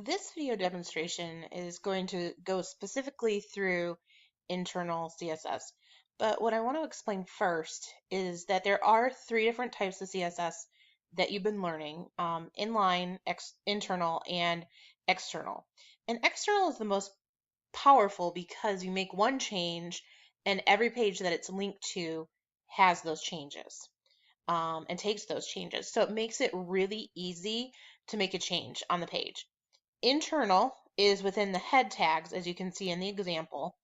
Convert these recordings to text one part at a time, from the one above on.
This video demonstration is going to go specifically through internal CSS. But what I want to explain first is that there are three different types of CSS that you've been learning, inline, internal, and external. And external is the most powerful because you make one change and every page that it's linked to has those changes. And takes those changes. So it makes it really easy to make a change on the page. Internal is within the head tags, as you can see in the example,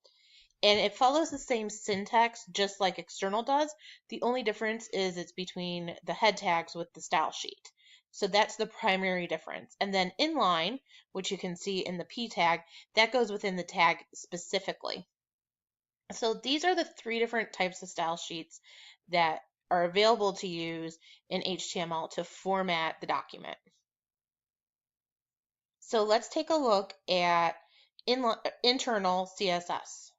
and it follows the same syntax just like external does. The only difference is it's between the head tags with the style sheet. So that's the primary difference. And then inline, which you can see in the P tag, that goes within the tag specifically. So these are the three different types of style sheets that are available to use in HTML to format the document. So let's take a look at internal CSS.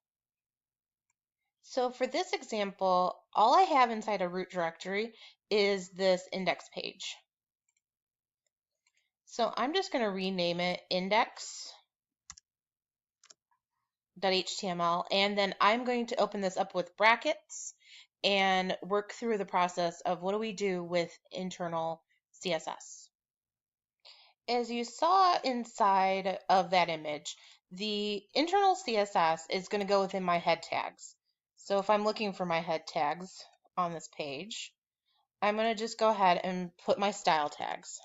So for this example, all I have inside a root directory is this index page. So I'm just going to rename it index.html, and then I'm going to open this up with brackets and work through the process of what do we do with internal CSS. As you saw inside of that image, the internal CSS is going to go within my head tags. So if I'm looking for my head tags on this page, I'm going to just go ahead and put my style tags.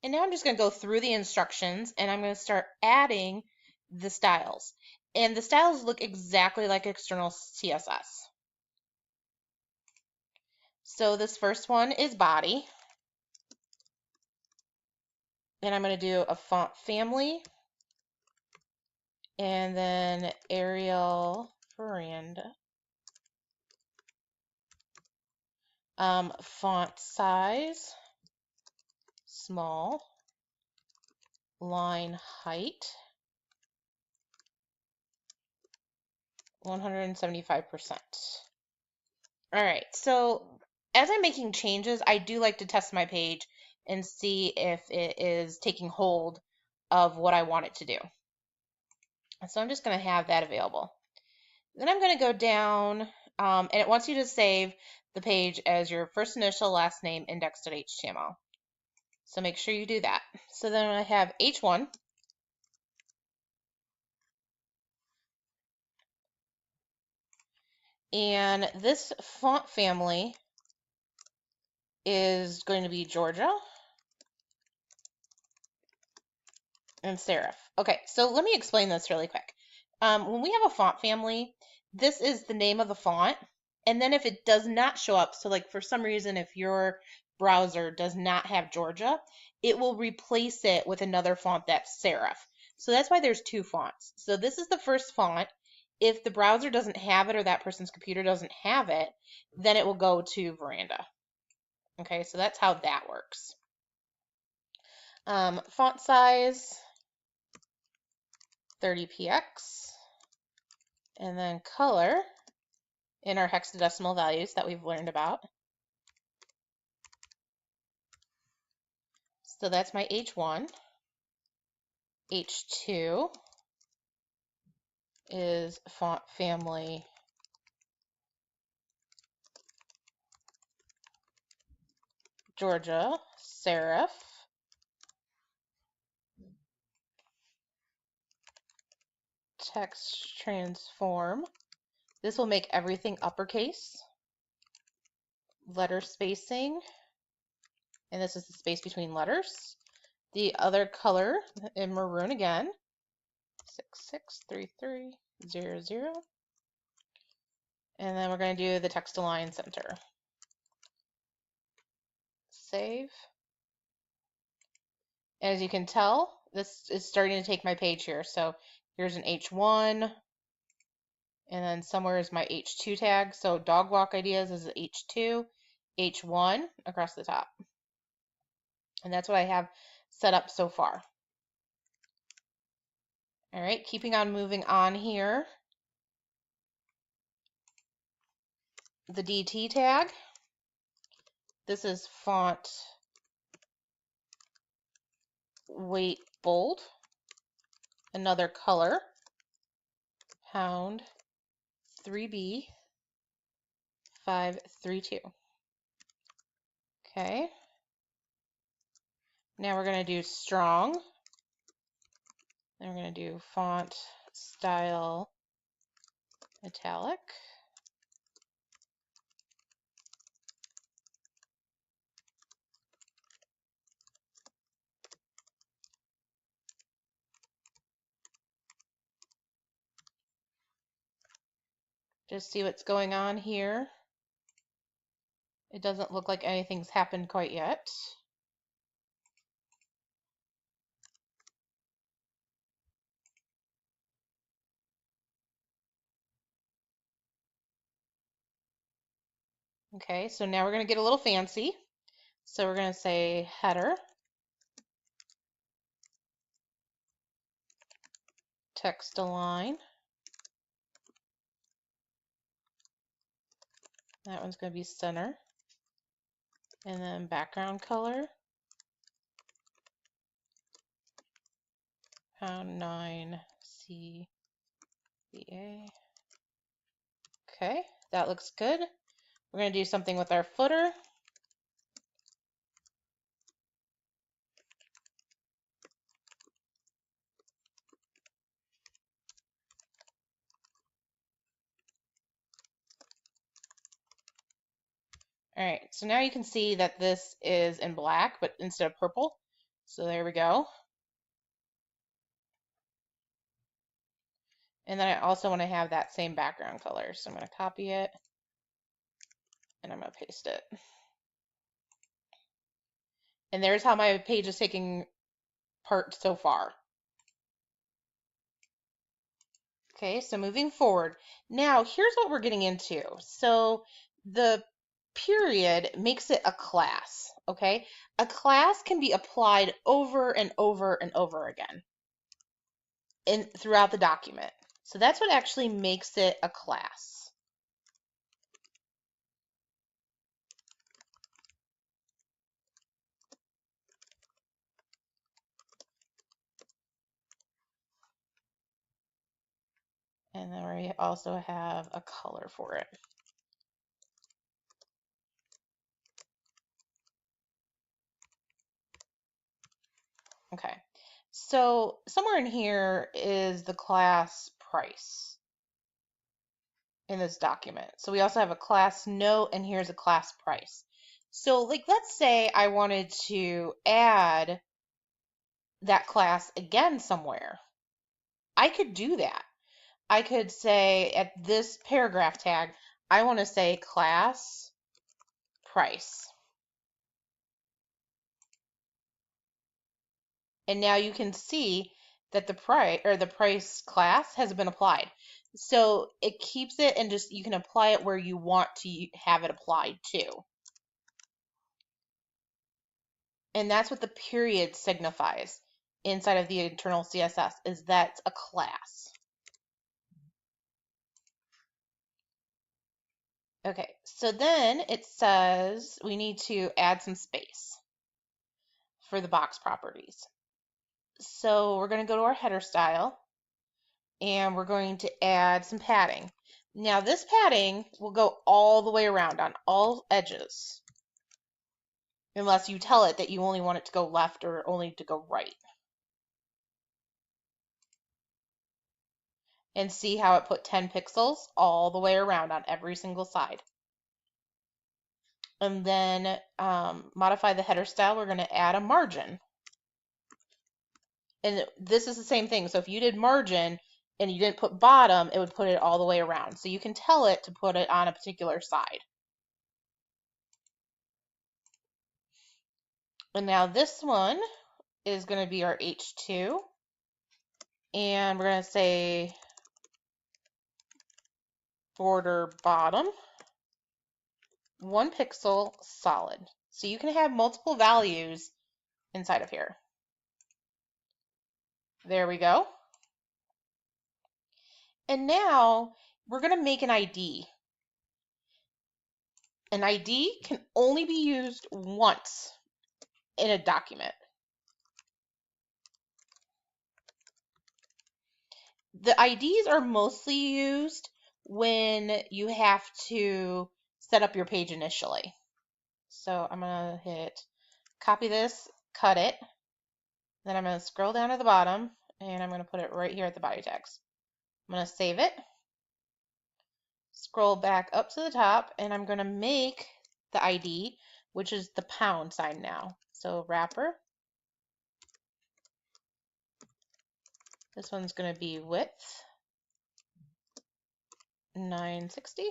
And now I'm just going to go through the instructions and I'm going to start adding the styles. And the styles look exactly like external CSS. So this first one is body. And I'm going to do a font family. And then Arial Veranda. Font size, small. Line height, 175%. All right, so as I'm making changes, I do like to test my page and see if it is taking hold of what I want it to do. So I'm just going to have that available. Then I'm going to go down, and it wants you to save the page as your first initial, last name, index.html. So make sure you do that. So then I have H1. And this font family is going to be Georgia and serif. Okay, so let me explain this really quick. When we have a font family, this is the name of the font. And then if it does not show up, so like for some reason, if your browser does not have Georgia, it will replace it with another font that's serif. So that's why there's two fonts. So this is the first font. If the browser doesn't have it or that person's computer doesn't have it, then it will go to Veranda. Okay, so that's how that works. Font size, 30px. And then color in our hexadecimal values that we've learned about. So that's my H1. H2 is font family Georgia serif. Text transform. This will make everything uppercase. Letter spacing. And this is the space between letters. The other color in maroon again. 663300. And then we're going to do the text align center. Save. As you can tell, this is starting to take my page here. So here's an H1, and then somewhere is my H2 tag. So dog walk ideas is H2, H1 across the top. And that's what I have set up so far. All right, keeping on moving on here. The DT tag. This is font weight bold, another color, pound 3B 532. Okay. Now we're going to do strong. Then we're going to do font style italic. Just see what's going on here. It doesn't look like anything's happened quite yet. Okay, so now we're going to get a little fancy. So we're going to say header, text align. That one's going to be center. And then background color, pound 9 CBA. Okay, that looks good. We're going to do something with our footer. All right, so now you can see that this is in black, but instead of purple. So there we go. And then I also want to have that same background color. So I'm going to copy it and I'm going to paste it. And there's how my page is taking part so far. Okay, so moving forward. Now, here's what we're getting into. So the period makes it a class, okay? A class can be applied over and over and over again throughout the document. So that's what actually makes it a class. And then we also have a color for it. Okay, so somewhere in here is the class price in this document. So we also have a class note, and here's a class price. So like, let's say I wanted to add that class again somewhere. I could do that. I could say at this paragraph tag, I want to say class price. And now you can see that the price class has been applied. So it keeps it, and just you can apply it where you want to have it applied to. And that's what the period signifies inside of the internal CSS, is that's a class. Okay, so then it says we need to add some space for the box properties. So we're going to go to our header style, and we're going to add some padding. Now this padding will go all the way around on all edges, unless you tell it that you only want it to go left or only to go right. And see how it put 10 pixels all the way around on every single side. And then modify the header style. We're going to add a margin. And this is the same thing. So if you did margin and you didn't put bottom, it would put it all the way around. So you can tell it to put it on a particular side. And now this one is going to be our H2. And we're going to say border bottom 1 pixel solid. So you can have multiple values inside of here. There we go. And now we're going to make an ID. An ID can only be used once in a document. The IDs are mostly used when you have to set up your page initially. So I'm going to hit copy this, cut it, then I'm going to scroll down to the bottom, and I'm going to put it right here at the body text. I'm going to save it, scroll back up to the top, and I'm going to make the ID, which is the pound sign now. So wrapper. This one's going to be width 960.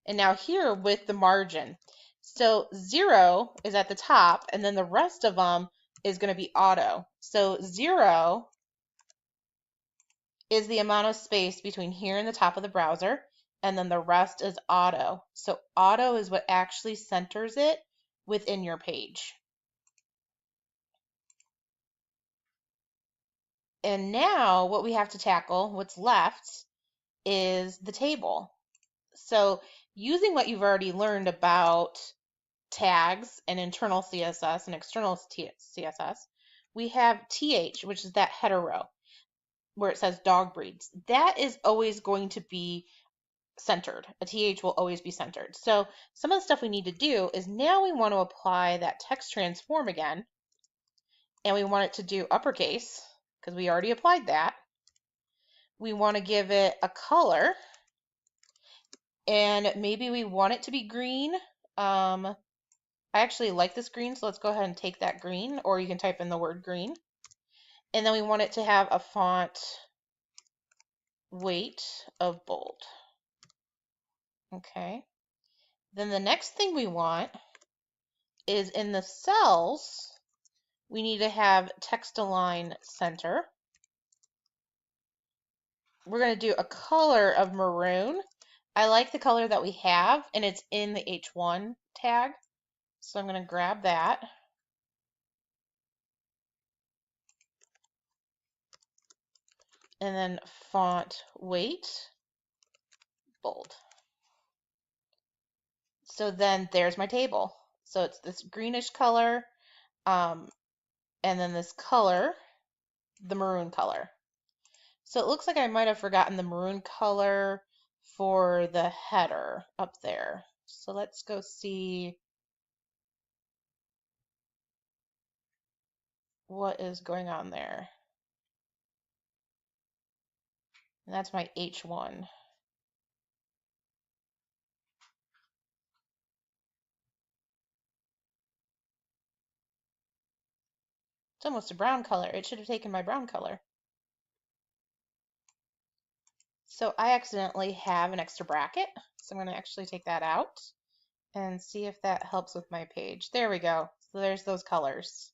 And now here with the margin. So 0 is at the top, and then the rest of them is going to be auto. So 0 is the amount of space between here and the top of the browser, and then the rest is auto. So auto is what actually centers it within your page. And now what we have to tackle, what's left, is the table. So using what you've already learned about tags and internal CSS and external CSS, we have TH, which is that header row where it says dog breeds. That is always going to be centered. A TH will always be centered. So some of the stuff we need to do is now we want to apply that text transform again, and we want it to do uppercase because we already applied that. We want to give it a color, and maybe we want it to be green. I actually like this green, so let's go ahead and take that green, or you can type in the word green. And then we want it to have a font weight of bold. Okay. Then the next thing we want is in the cells, we need to have text align center. We're going to do a color of maroon. I like the color that we have, and it's in the H1 tag. So I'm going to grab that. And then font weight bold. So then there's my table. So it's this greenish color, and then this color, the maroon color. So it looks like I might have forgotten the maroon color for the header up there. So let's go see what is going on there. And that's my H1. It's almost a brown color. It should have taken my brown color. So I accidentally have an extra bracket. So I'm going to actually take that out and see if that helps with my page. There we go. So there's those colors.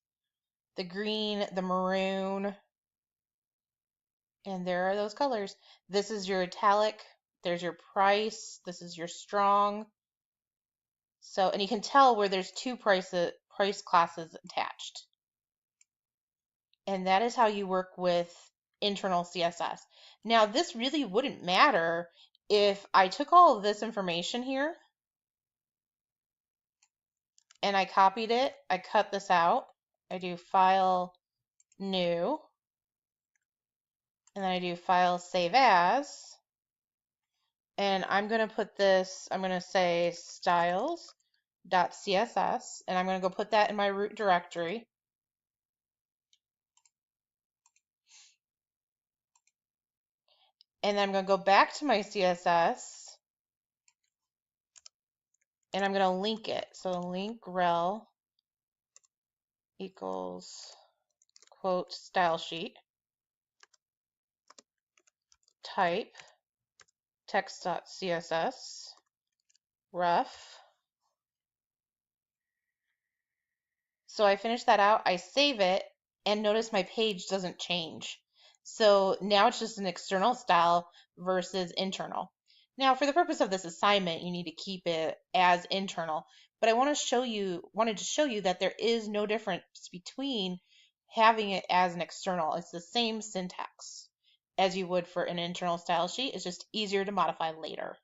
The green, the maroon, and there are those colors. This is your italic. There's your price. This is your strong. So, and you can tell where there's two price classes attached. And that is how you work with internal CSS. Now, this really wouldn't matter if I took all of this information here and I copied it, I cut this out, I do File, New, and then I do File, Save As, and I'm going to put this, I'm going to say styles.css, and I'm going to go put that in my root directory. And then I'm going to go back to my CSS, and I'm going to link it. So link rel equals quote style sheet, type text.css, ref. So I finish that out, I save it, and notice my page doesn't change. So now it's just an external style versus internal. Now, for the purpose of this assignment, you need to keep it as internal, but I wanted to show you that there is no difference between having it as an external. It's the same syntax as you would for an internal style sheet. It's just easier to modify later.